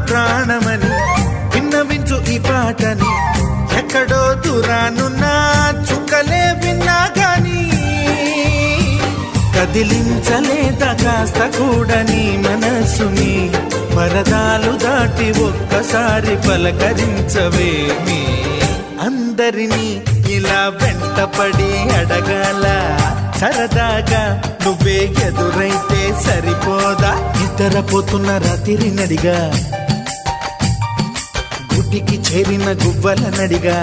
ప్రాణమని విన్నవించు ఈ పాటని ఎక్కడో దూరానున్నా చుక్కలే విన్నా గాని కదిలించలేదా కాస్త కూడా నీ మనసుని పరదాలు దాటి ఒక్కసారి పలకరించవేమి అందరినీ ఇలా వెంటపడి అడగాల సరదాగా నువ్వే ఎదురైతే సరిపోదా నిద్రపోతున్న రాత్రి నడిగా గుడికి చేరిన గువ్వల నడిగా